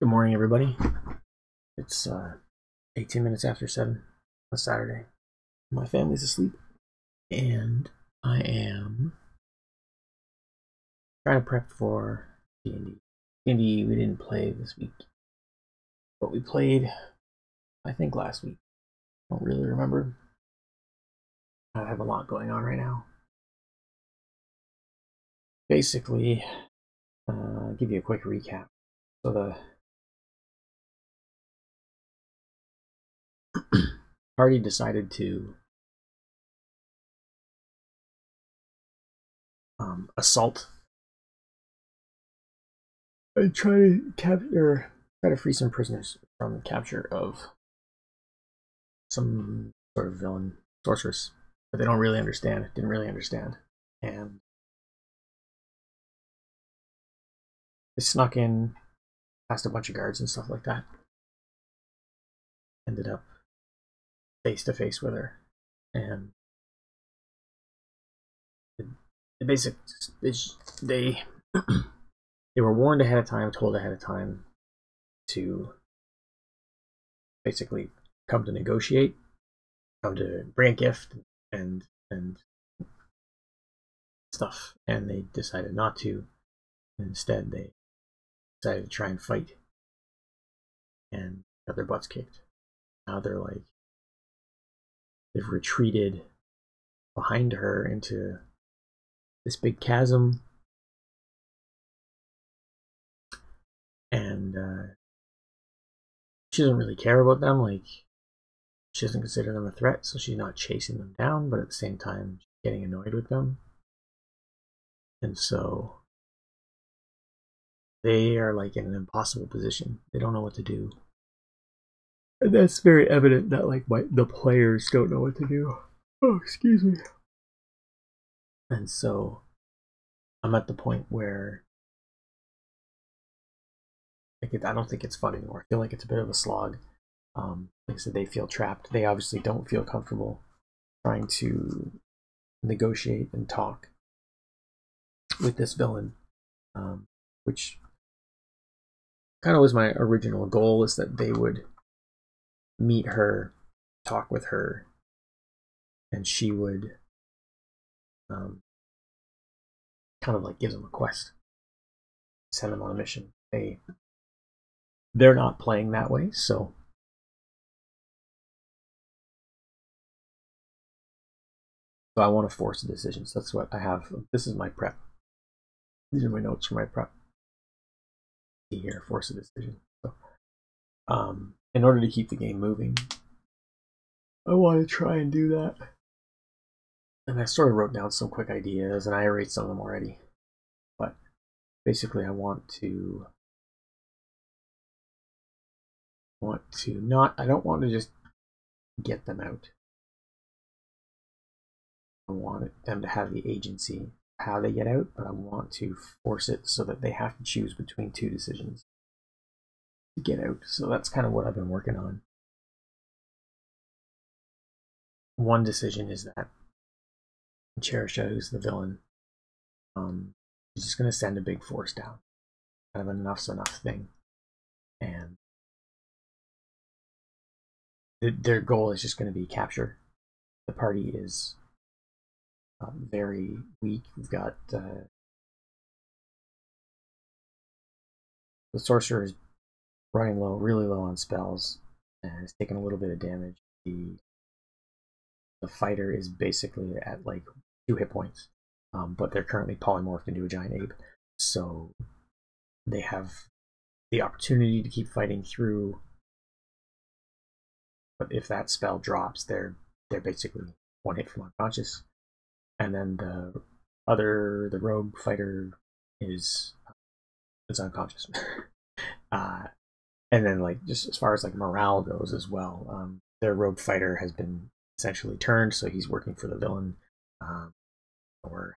Good morning, everybody. It's 18 minutes after 7 on Saturday. My family's asleep, and I am trying to prep for D&D. D&D we didn't play this week, but we played, I think, last week. I don't really remember. I have a lot going on right now. Basically, I'll give you a quick recap. So the party decided to assault and try to free some prisoners from the capture of some sort of villain sorceress that they didn't really understand. And they snuck in past a bunch of guards and stuff like that. Ended up face to face with her, and they were warned ahead of time, told ahead of time to basically come to negotiate, come to bring a gift and stuff, and they decided not to. Instead, they decided to try and fight and got their butts kicked. Now they've retreated behind her into this big chasm, and she doesn't really care about them. Like, she doesn't consider them a threat, so she's not chasing them down, but at the same time she's getting annoyed with them. And so they are like in an impossible position. They don't know what to do. And that's very evident that the players don't know what to do. Oh, excuse me. And so I'm at the point where I don't think it's fun anymore. I feel like it's a bit of a slog. Like I said, they feel trapped. They obviously don't feel comfortable trying to negotiate and talk with this villain, which kind of was my original goal, is that they would meet her, talk with her, and she would kind of like give them a quest, send them on a mission. They're not playing that way, so I want to force a decision. So that's what I have. This is my prep. These are my notes for my prep. See here, force a decision. So, in order to keep the game moving, I want to try and do that. And I sort of wrote down some quick ideas, and I erased some of them already. But basically, I don't want to just get them out. I want them to have the agency how they get out, but I want to force it so that they have to choose between two decisions to get out. So that's kind of what I've been working on. One decision is that Cherisha, who's the villain, is just going to send a big force down, kind of an enough's enough thing, and their goal is just going to be capture. The party is very weak. We've got the sorcerer is running low, really low on spells, and is taking a little bit of damage. The fighter is basically at like 2 hit points, but they're currently polymorphed into a giant ape, so they have the opportunity to keep fighting through. But if that spell drops, they're basically 1 hit from unconscious. And then the rogue fighter is unconscious. And then just as far as morale goes as well, their rogue fighter has been essentially turned, so he's working for the villain, or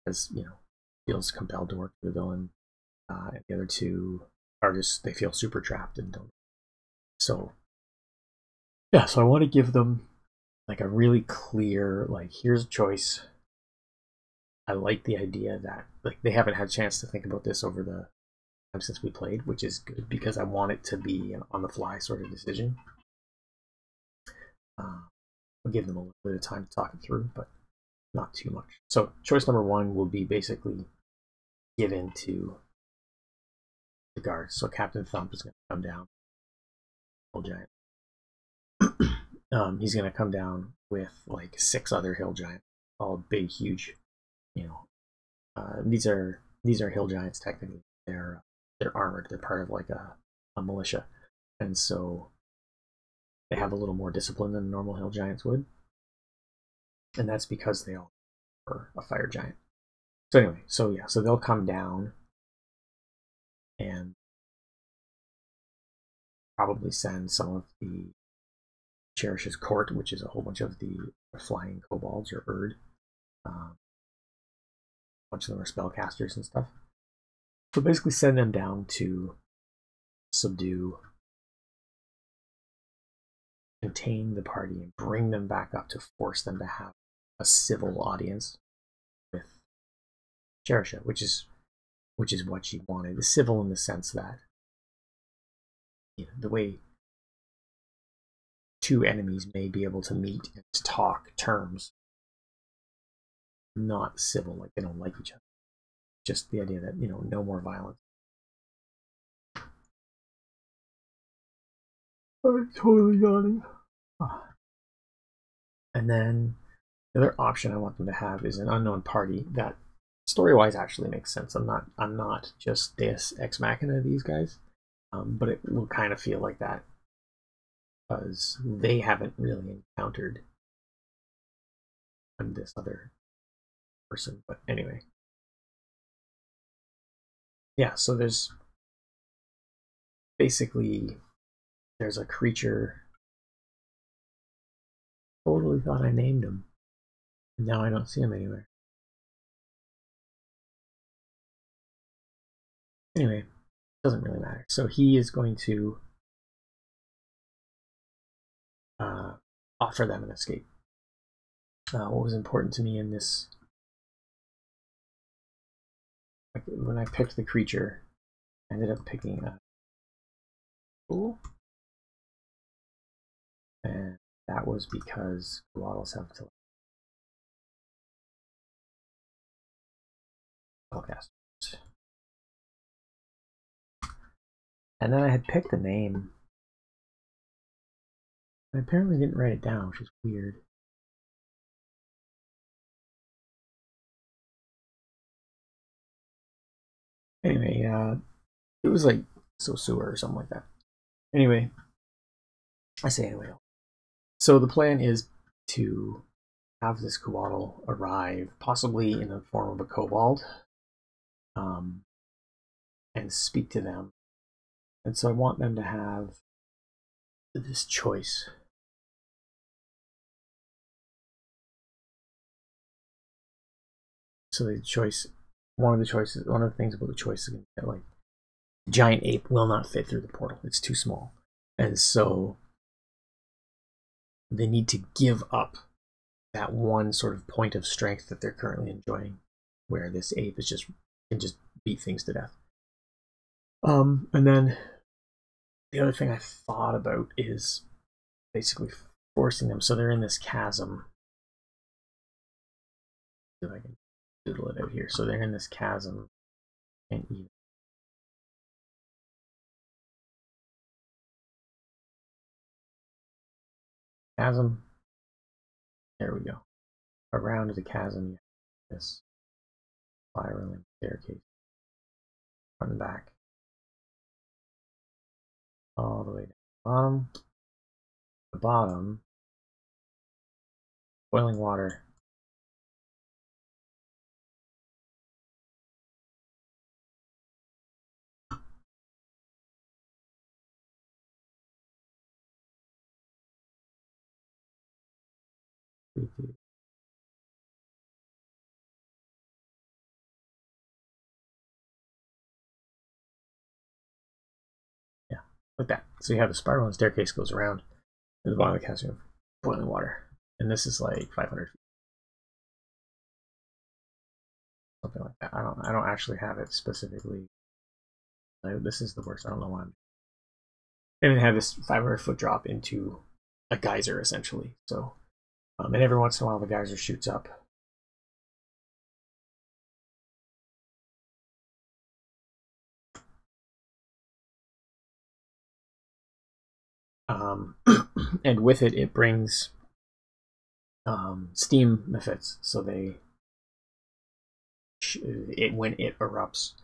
feels compelled to work for the villain. And the other two are they feel super trapped and don't. So yeah, so I want to give them a really clear, here's a choice. I like the idea that they haven't had a chance to think about this over the time since we played, which is good because I want it to be an on-the-fly sort of decision. I'll give them a little bit of time to talk it through, but not too much. So choice number 1 will be basically give in to the guards. So Captain Thump is going to come down, hill giant. He's going to come down with like 6 other hill giants, all big, huge. You know, these are hill giants technically. They're armored. They're part of like a militia, and so they have a little more discipline than normal hill giants would, and that's because they all are a fire giant. So anyway, so they'll come down and probably send some of the Cherish's court, which is a whole bunch of the flying kobolds or Erd. A bunch of them are spellcasters and stuff. So basically send them down to subdue, contain the party, and bring them back up to force them to have a civil audience with Cherisha, which is what she wanted. Civil in the sense that, you know, the way 2 enemies may be able to meet and talk terms, not civil, like they don't like each other. Just the idea that, you know, no more violence. I'm totally yawning. And then the other option I want them to have is an unknown party that story-wise actually makes sense. I'm not just Deus Ex Machina these guys, but it will kind of feel like that because they haven't really encountered this other person. But anyway, yeah. So there's a creature. Totally thought I named him, and now I don't see him anywhere. Anyway, doesn't really matter. So he is going to offer them an escape. What was important to me in this, like, when I picked the creature, I ended up picking a fool, and that was because koalas have to spellcast. And then I had picked a name. I apparently didn't write it down, which is weird. Anyway, it was like Sosua or something like that. Anyway, I say anyway. So the plan is to have this Coatl arrive, possibly in the form of a kobold, and speak to them. And so I want them to have this choice. So the choice, one of the things about the choice is going to be like, giant ape will not fit through the portal. It's too small. And so they need to give up that one sort of point of strength that they're currently enjoying, where this ape is can just beat things to death. And then the other thing I thought about is basically forcing them. So they're in this chasm. See if I can doodle it out here. So they're in this chasm and eat. Chasm. There we go. Around the chasm, this spiraling staircase, front and back, all the way down the bottom, boiling water. Yeah, like that. So you have the spiral and staircase goes around, and the bottom of the chasm, boiling water, and this is like 500 feet, something like that. I don't actually have it specifically This is the worst. I don't know why. And then have this 500-foot drop into a geyser, essentially. So, and every once in a while, the geyser shoots up. And with it, it brings steam methods. So when it erupts,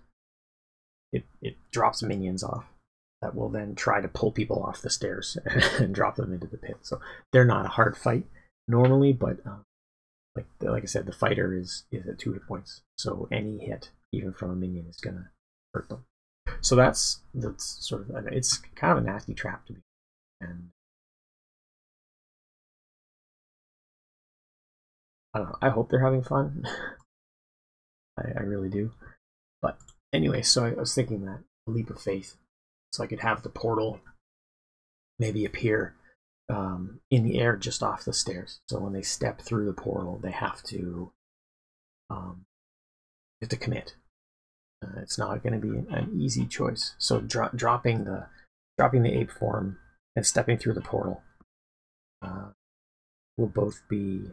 it drops minions off that will then try to pull people off the stairs and drop them into the pit. So they're not a hard fight normally, but like I said, the fighter is at 2 hit points. So any hit, even from a minion, is gonna hurt them. So that's sort of, it's kind of a nasty trap to be. And I don't know. I hope they're having fun. I really do. But anyway, so I was thinking that a leap of faith. So I could have the portal maybe appear in the air just off the stairs. So when they step through the portal, they have to commit. It's not going to be an easy choice. So dropping the ape form and stepping through the portal will both be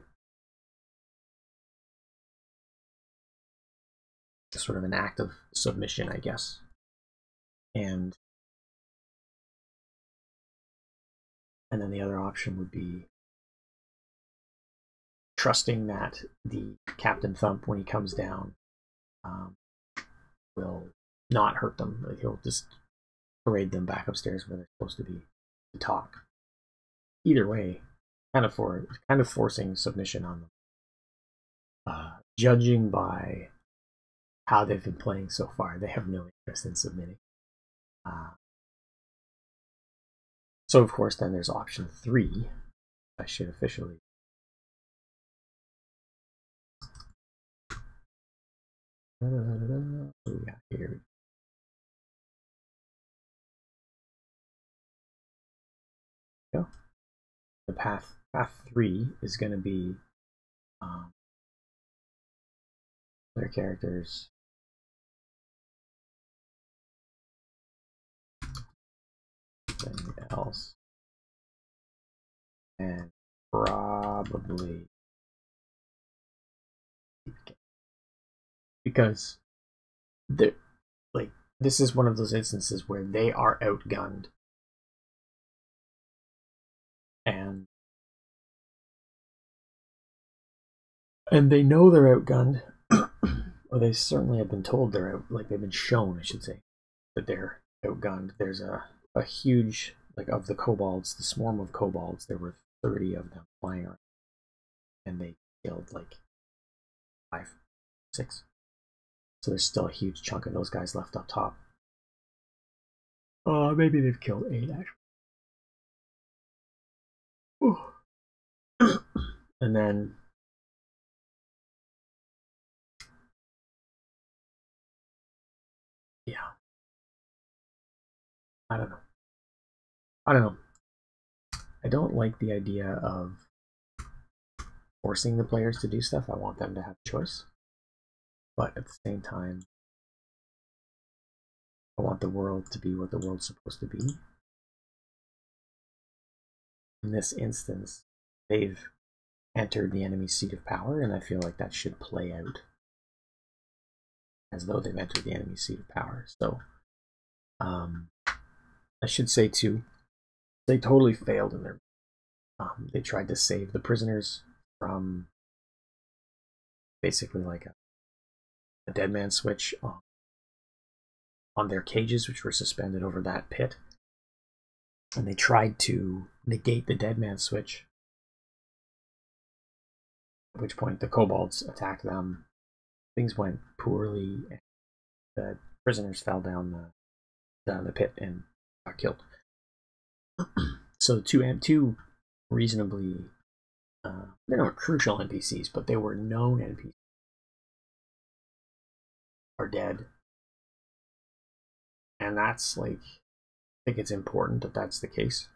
sort of an act of submission, I guess. And then the other option would be trusting that the Captain Thump, when he comes down, will not hurt them. Like, he'll just parade them back upstairs where they're supposed to be to talk. Either way, kind of forcing submission on them. Judging by how they've been playing so far, they have no interest in submitting. So of course, then there's option 3. I should officially. Yeah, here. Go. The path 3 is going to be their characters. Something else. And probably because this is one of those instances where they are outgunned, and they know they're outgunned, or they certainly have been told they're out. Like, they've been shown, I should say, that they're outgunned. There's a huge, like, of the kobolds, the swarm of kobolds. There were 30 of them flying around, and they killed like 5, 6. So there's still a huge chunk of those guys left up top. Maybe they've killed 8 actually. And then yeah, I don't know. I don't like the idea of forcing the players to do stuff. I want them to have choice. But at the same time, I want the world to be what the world's supposed to be. In this instance, they've entered the enemy's seat of power, and I feel like that should play out as though they've entered the enemy's seat of power. So, I should say too, they totally failed in their. They tried to save the prisoners from basically like a dead man switch on their cages, which were suspended over that pit. And they tried to negate the dead man switch, at which point the kobolds attacked them. Things went poorly, and the prisoners fell down the pit and got killed. So two reasonably, they're not crucial NPCs, but they were known NPCs, are dead. And that's like, I think it's important that that's the case.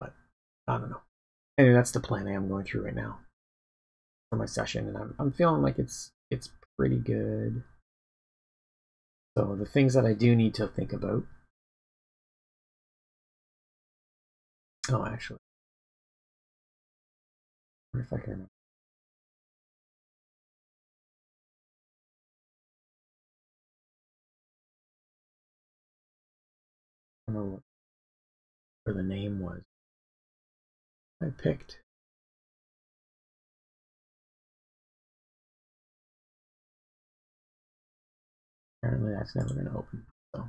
But I don't know. Anyway, that's the plan I am going through right now for my session, and I'm feeling like it's pretty good. So the things that I do need to think about. Oh, actually, I wonder if I can remember. I don't know what the name was. I picked. Apparently, that's never going to open. So,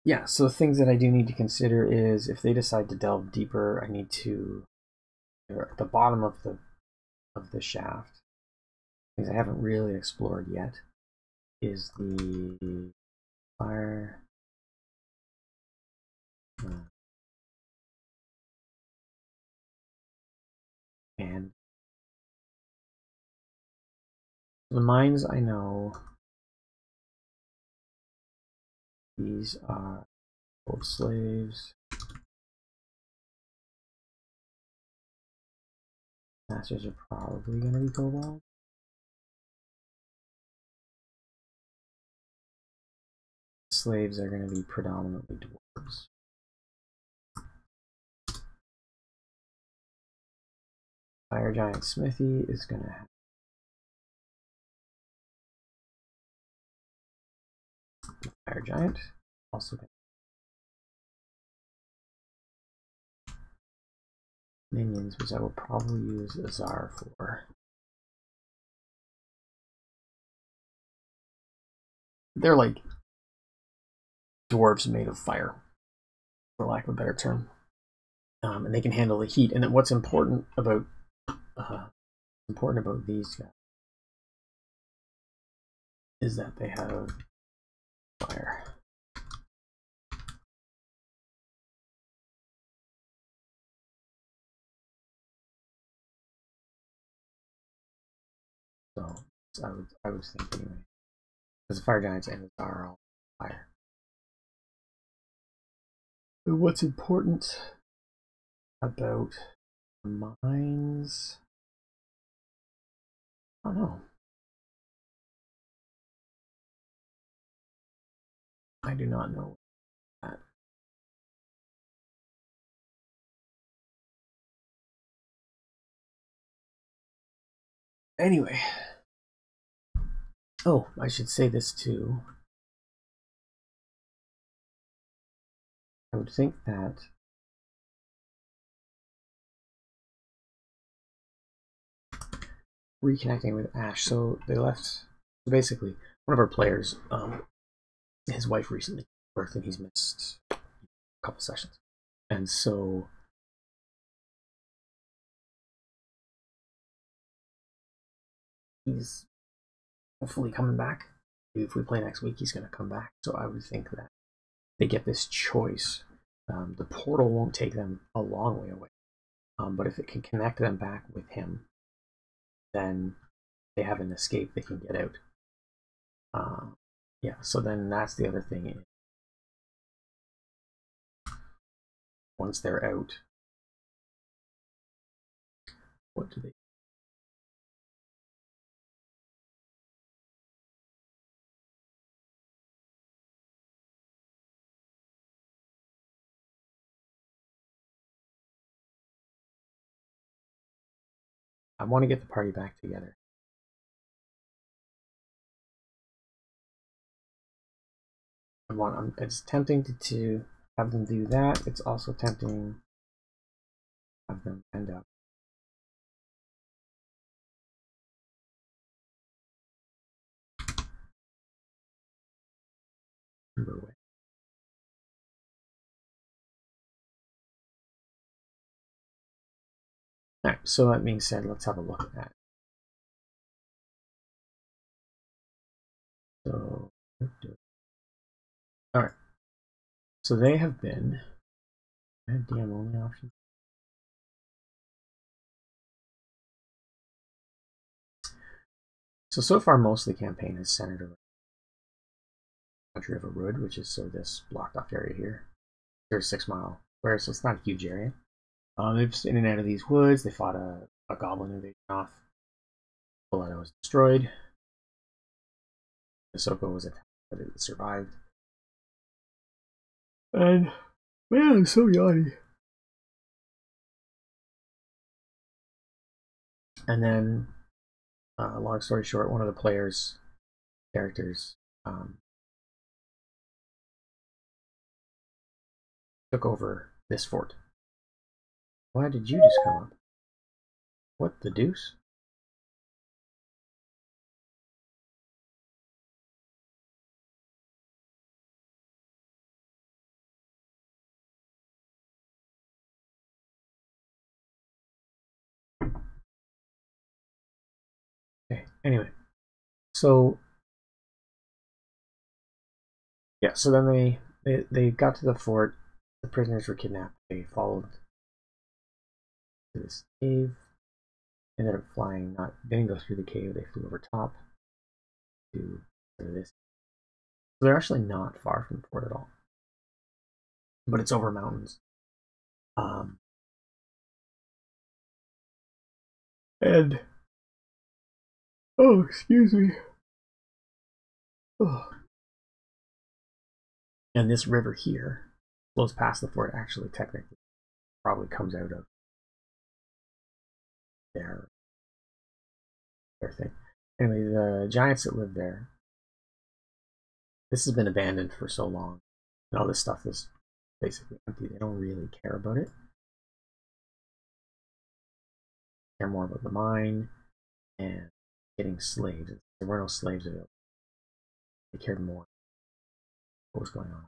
yeah. So things that I do need to consider is if they decide to delve deeper, I need to. At the bottom of the shaft, things I haven't really explored yet is the fire. And the mines I know, these are old slaves. Masters are probably going to be cobalt. Slaves are going to be predominantly dwarves. Fire Giant Smithy is going to have Fire Giant. Also minions, which I will probably use Azar for. They're like dwarves made of fire, for lack of a better term. And they can handle the heat. And then what's important about these guys is that they have fire. So I would think anyway, because the fire giants and the are all fire. But what's important about mines? I don't know. I do not know that. Anyway. Oh, I should say this too. I would think that reconnecting with Ash. So they left. Basically, one of our players, his wife recently birthed, and he's missed a couple sessions, and so he's hopefully coming back. If we play next week, he's going to come back. So I would think that they get this choice. The portal won't take them a long way away, but if it can connect them back with him, then they have an escape they can get out. Yeah, so then that's the other thing. Once they're out, what do they? I want to get the party back together. It's tempting to have them do that. It's also tempting to have them end up. Way. All right, so that being said, let's have a look at that. So, all right. So they have been. I have DM only option. So far, most of the campaign is centered around the country of Arud, which is this blocked off area here. There's 6 Mile, where so it's not a huge area. They've just in and out of these woods. They fought a goblin invasion off. Boletta was destroyed. Ahsoka was attacked, but it survived. And man, I'm so yawny. And then, long story short, one of the players' characters took over this fort. Why did you just come up? What the deuce? Okay, anyway. So yeah, so then they got to the fort. The prisoners were kidnapped. They followed to this cave. Ended up flying. They didn't go through the cave. They flew over top to this. So they're actually not far from the fort at all, but it's over mountains. And oh, excuse me. Oh. And this river here flows past the fort. Actually, technically, probably comes out of their thing. Anyway, the giants that live there. This has been abandoned for so long, and all this stuff is basically empty. They don't really care about it. They care more about the mine and getting slaves. There were no slaves available. They cared more what was going on.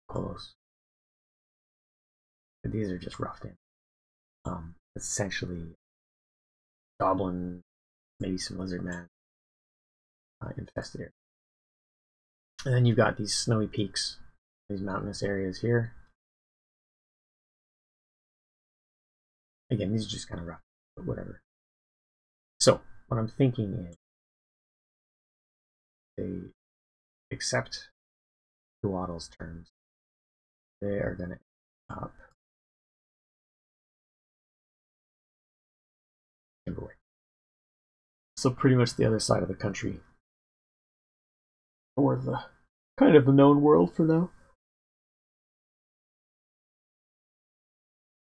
Close. But these are just roughed in. It's essentially goblin, maybe some lizard man infested area. And then you've got these snowy peaks, these mountainous areas here. Again, these are just kind of rough, but whatever. So what I'm thinking is they accept Duaddle's terms. They are going to up Timberway. So pretty much the other side of the country, or the kind of the known world for now.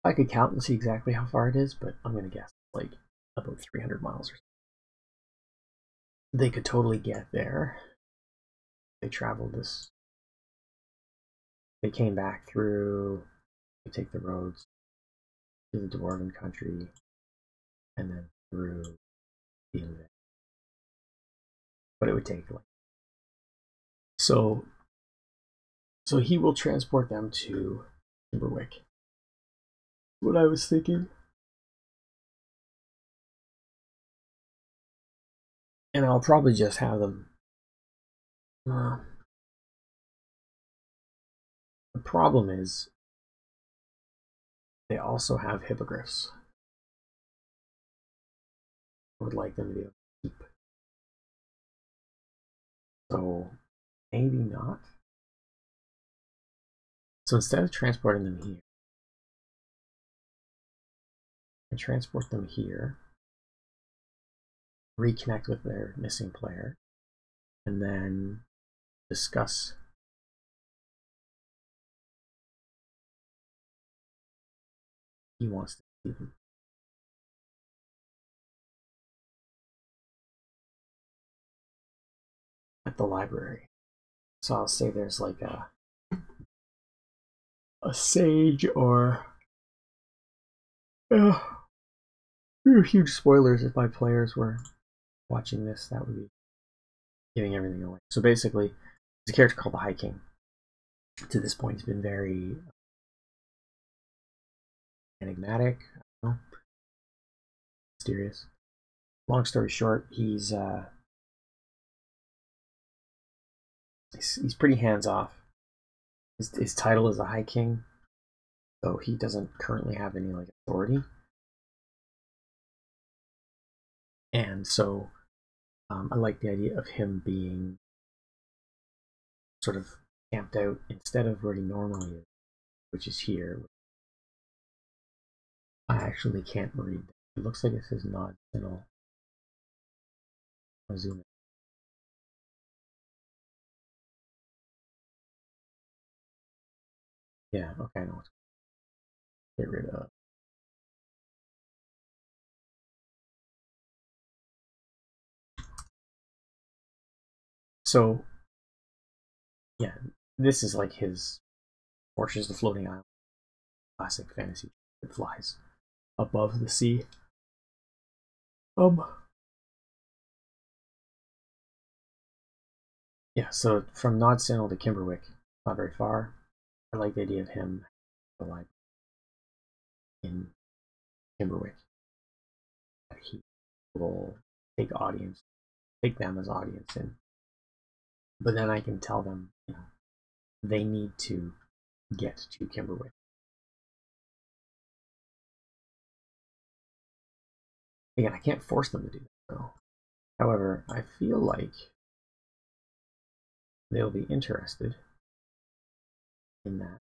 I could count and see exactly how far it is, but I'm going to guess like about 300 miles or so. They could totally get there. They traveled this. They came back through. They take the roads to the Dwarven country, and then through the Inlet. But it would take like so he will transport them to Timberwick. What I was thinking. And I'll probably just have them. The problem is they also have hippogriffs. I would like them to be able to keep. So maybe not. So instead of transporting them here, I transport them here, reconnect with their missing player, and then discuss he wants to see them. At the library. So I'll say there's like a sage or huge spoilers if my players were watching this. That would be giving everything away. So basically, there's a character called the High King. To this point, he's been very enigmatic, I don't know, mysterious. Long story short, he's pretty hands off. His title is the High King, though he doesn't currently have any like authority. And so I like the idea of him being sort of camped out instead of where he normally is. which is here. I actually can't read. It looks like it says nod signal. I'll zoom in. Yeah, okay, no, let's get rid of. So, yeah, this is like his Fortress the Floating Island, classic fantasy that flies above the sea. Yeah, so from Nod Signal to Kimberwick, not very far. I like the idea of him alive in Kimberwick. He will take them as audience, but then I can tell them, they need to get to Kimberwick. Again, I can't force them to do that, though. However, I feel like they'll be interested in that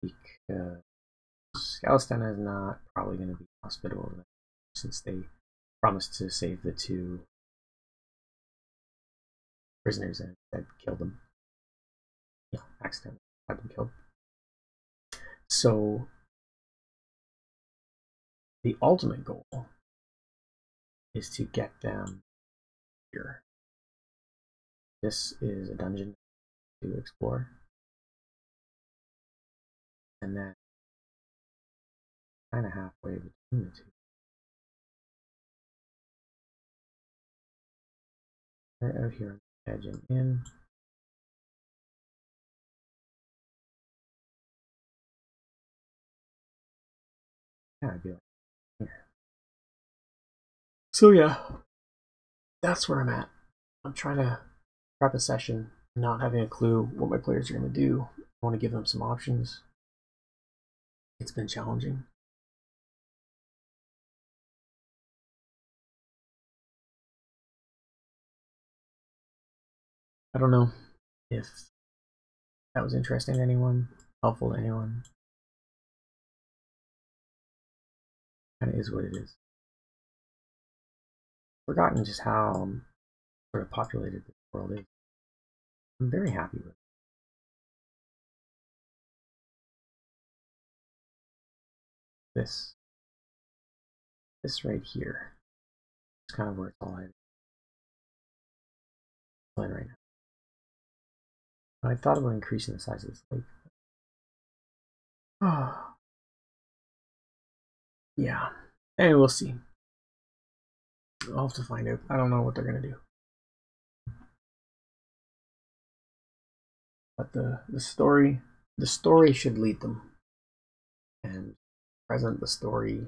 because Scalistana is not probably going to be hospitable since they promised to save the two prisoners and instead killed them. Yeah, accidentally had them killed. So the ultimate goal is to get them here. This is a dungeon to explore. And then kind of halfway between the two. We're out here on the edge and in. Yeah, I'd be like here. So yeah, that's where I'm at. I'm trying to prep a session, not having a clue what my players are going to do. I want to give them some options. It's been challenging. I don't know if that was interesting to anyone, helpful to anyone. Kind of is what it is. Forgotten just how sort of populated this world is. I'm very happy with it. This right here is kind of where it's all headed. Right now. I thought about increasing the size of this lake. Oh, yeah. And we'll see. I'll have to find out. I don't know what they're gonna do. But the story should lead them. And present the story.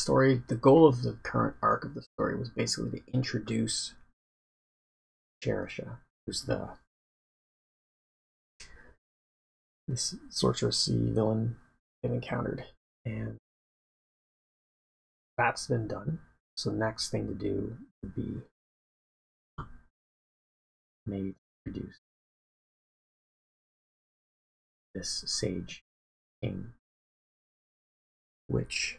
The goal of the current arc of the story was basically to introduce Cherisha, who's this sorceressy villain they've encountered, and that's been done. So the next thing to do would be maybe introduce this sage king, which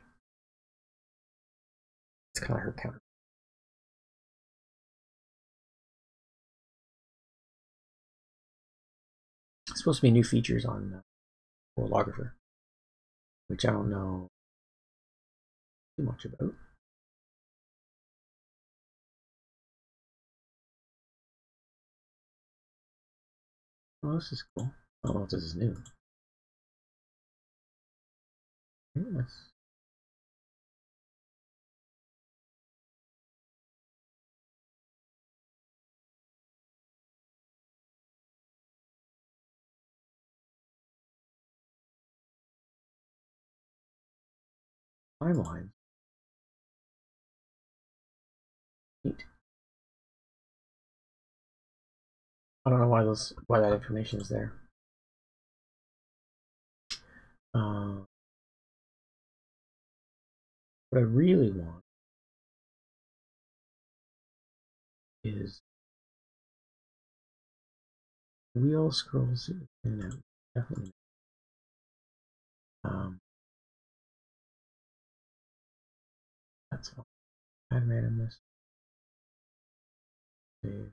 it's kind of her counter. It's supposed to be new features on Warlographer, which I don't know too much about. Oh, this is cool. I don't know if this is new. Yes. Timeline. Neat. I don't know why that information is there. What I really want is wheel scrolls in and out. Definitely. That's fine. Add randomness. Save.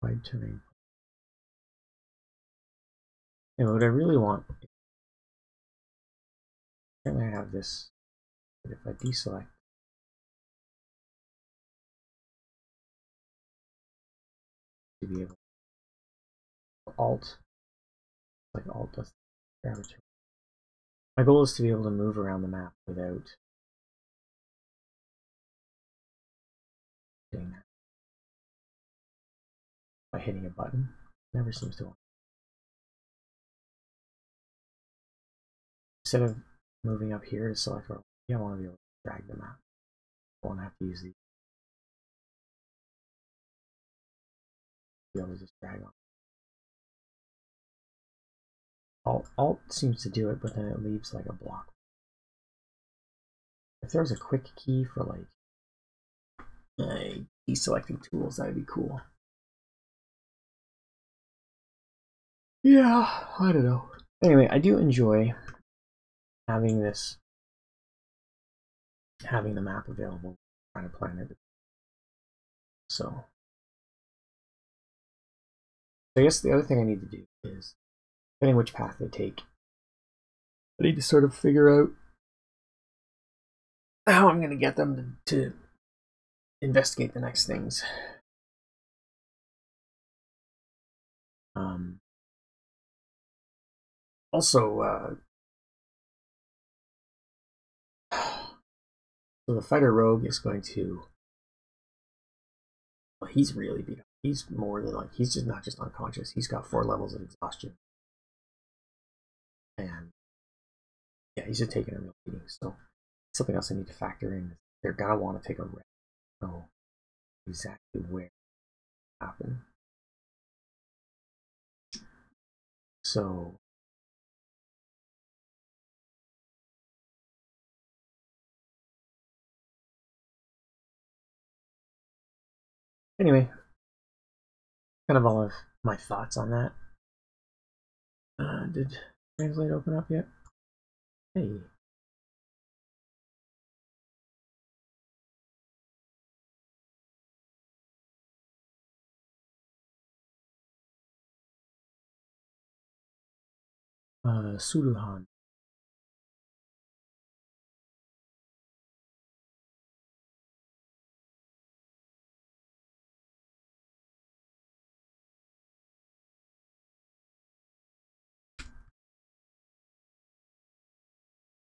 Wide terrain. And what I really want, currently I have this, but if I deselect, to be able to Alt, like Alt does gravity. My goal is to be able to move around the map without doing that by hitting a button. Never seems to work. Instead of moving up here to select where I want to be able to drag the map. I won't have to use the be able to just drag on. Alt seems to do it, but then it leaves like a block. If there was a quick key for like deselecting tools, that'd be cool. Yeah, I don't know. Anyway, I do enjoy having having the map available, trying to plan it. So I guess the other thing I need to do is, depending which path they take, I need to sort of figure out how I'm going to get them to investigate the next things. Also, so the fighter rogue is going to. Well, he's really beat up. He's more than like he's just not just unconscious. He's got 4 levels of exhaustion, and yeah, he's just taking a real beating. So something else I need to factor in. They're gonna want to take a rest. Know exactly where it happened. So anyway, kind of all of my thoughts on that. Did Translate open up yet? Hey. Suruhan.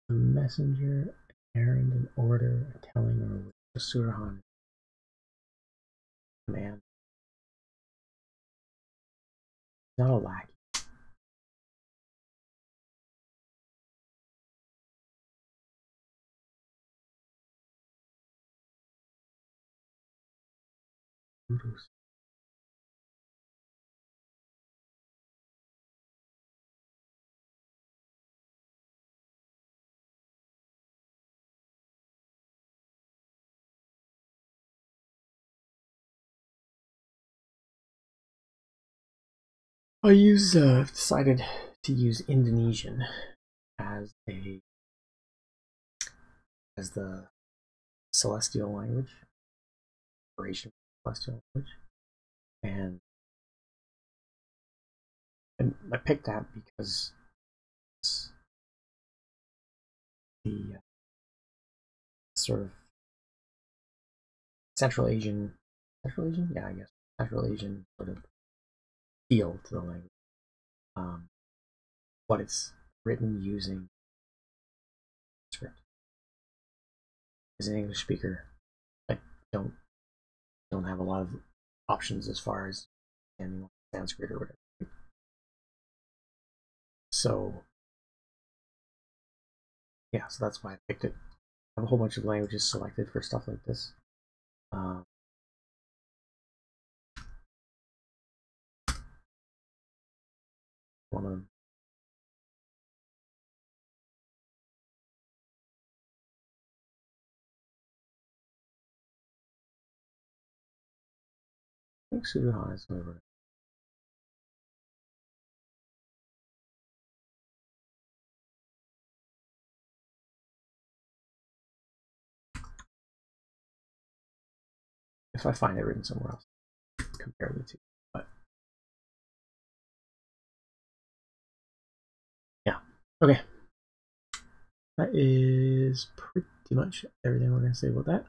A messenger, an errand, an order, a telling, or a Suruhan command. Not a lackey. Decided to use Indonesian as the celestial language, operation celestial language, and I picked that because it's the sort of Central Asian, yeah, I guess Central Asian sort of feel to the language. But it's written using script. As an English speaker, I don't have a lot of options as far as understanding Sanskrit or whatever. So yeah, so that's why I picked it. I have a whole bunch of languages selected for stuff like this. One of them. I think Suruhan is over. if I find it written somewhere else, compare the two. But yeah, okay. That is pretty much everything we're going to say about that.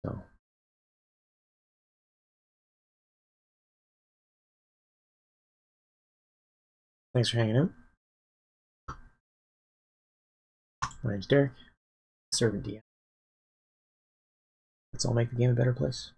So, thanks for hanging out. My name's Derek, Servant DM. Let's all make the game a better place.